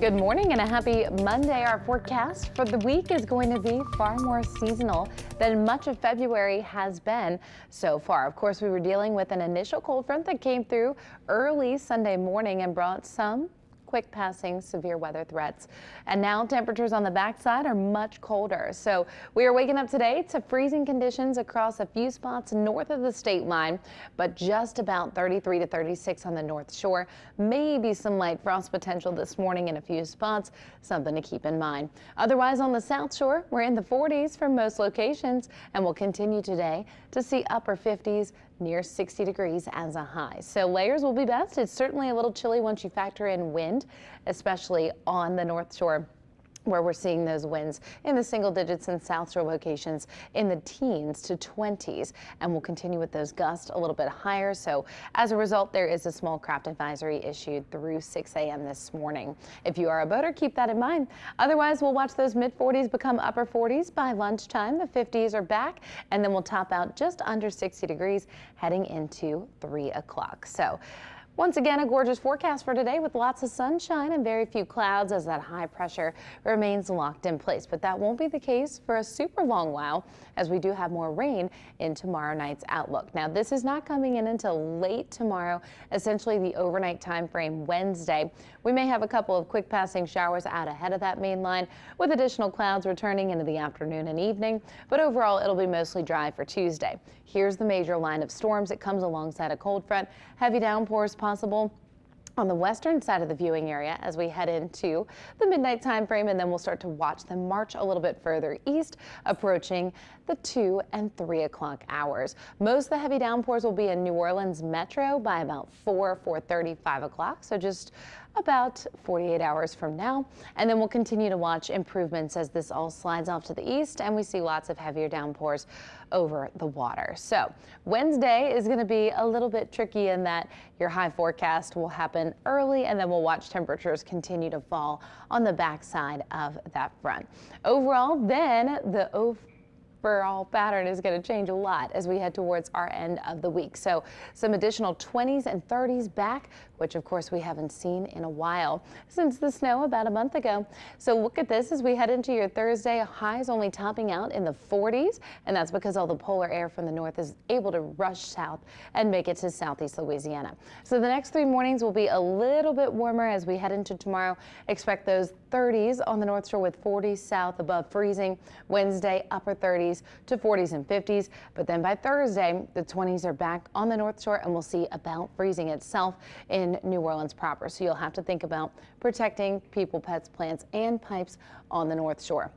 Good morning and a happy Monday. Our forecast for the week is going to be far more seasonal than much of February has been so far. Of course, we were dealing with an initial cold front that came through early Sunday morning and brought some quick passing severe weather threats. And now temperatures on the backside are much colder. So we are waking up today to freezing conditions across a few spots north of the state line, but just about 33 to 36 on the North Shore. Maybe some light frost potential this morning in a few spots, something to keep in mind. Otherwise, on the South Shore, we're in the 40s for most locations and will continue today to see upper 50s near 60 degrees as a high. So layers will be best. It's certainly a little chilly once you factor in wind, especially on the North Shore, where we're seeing those winds in the single digits and South Shore locations in the teens to 20s, and we'll continue with those gusts a little bit higher. So as a result, there is a small craft advisory issued through 6 a.m. this morning. If you are a boater, keep that in mind. Otherwise, we'll watch those mid 40s become upper 40s by lunchtime. The 50s are back, and then we'll top out just under 60 degrees heading into 3 o'clock. So once again, a gorgeous forecast for today with lots of sunshine and very few clouds as that high pressure remains locked in place. But that won't be the case for a super long while, as we do have more rain in tomorrow night's outlook. Now, this is not coming in until late tomorrow, essentially the overnight time frame Wednesday. We may have a couple of quick passing showers out ahead of that main line, with additional clouds returning into the afternoon and evening. But overall, it'll be mostly dry for Tuesday. Here's the major line of storms. It comes alongside a cold front. Heavy downpours possible on the western side of the viewing area as we head into the midnight time frame, and then we'll start to watch them march a little bit further east, approaching the 2 and 3 o'clock hours. Most of the heavy downpours will be in New Orleans metro by about 4:30, 5 o'clock, so just about 48 hours from now. And then we'll continue to watch improvements as this all slides off to the east and we see lots of heavier downpours over the water. So Wednesday is going to be a little bit tricky in that your high forecast will happen early, and then we'll watch temperatures continue to fall on the backside of that front. Overall, then the overall pattern is going to change a lot as we head towards our end of the week. So some additional 20s and 30s back, which of course we haven't seen in a while since the snow about a month ago. So look at this as we head into your Thursday. Highs only topping out in the 40s, and that's because all the polar air from the north is able to rush south and make it to southeast Louisiana. So the next 3 mornings will be a little bit warmer as we head into tomorrow. Expect those 30s on the North Shore with 40s south above freezing. Wednesday, upper 30s to 40s and 50s. But then by Thursday, the 20s are back on the North Shore, and we'll see about freezing itself in New Orleans proper. So you'll have to think about protecting people, pets, plants, and pipes on the North Shore.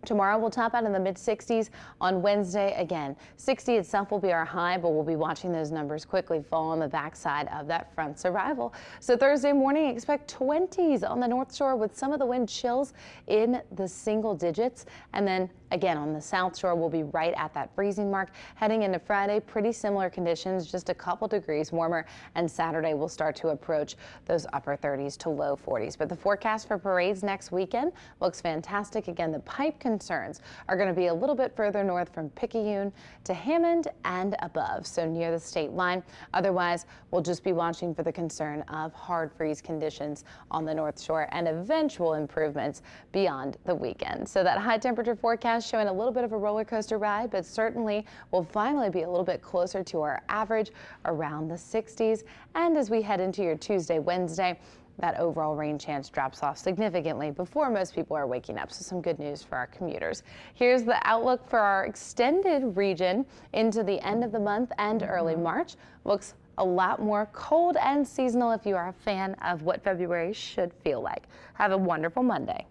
Tomorrow we'll top out in the mid 60s. On Wednesday, again, 60 itself will be our high, but we'll be watching those numbers quickly fall on the backside of that front's arrival. So Thursday morning, expect 20s on the North Shore with some of the wind chills in the single digits. And then again, on the South Shore, we'll be right at that freezing mark. Heading into Friday, pretty similar conditions, just a couple degrees warmer. And Saturday will start to approach those upper 30s to low 40s. But the forecast for parades next weekend looks fantastic. Again, the pipe concerns are going to be a little bit further north from Picayune to Hammond and above, so near the state line. Otherwise, we'll just be watching for the concern of hard freeze conditions on the North Shore and eventual improvements beyond the weekend. So that high temperature forecast showing a little bit of a roller coaster ride, but certainly will finally be a little bit closer to our average around the 60s. And as we head into your Tuesday, Wednesday, that overall rain chance drops off significantly before most people are waking up. So some good news for our commuters. Here's the outlook for our extended region into the end of the month and early March. Looks a lot more cold and seasonal if you are a fan of what February should feel like. Have a wonderful Monday.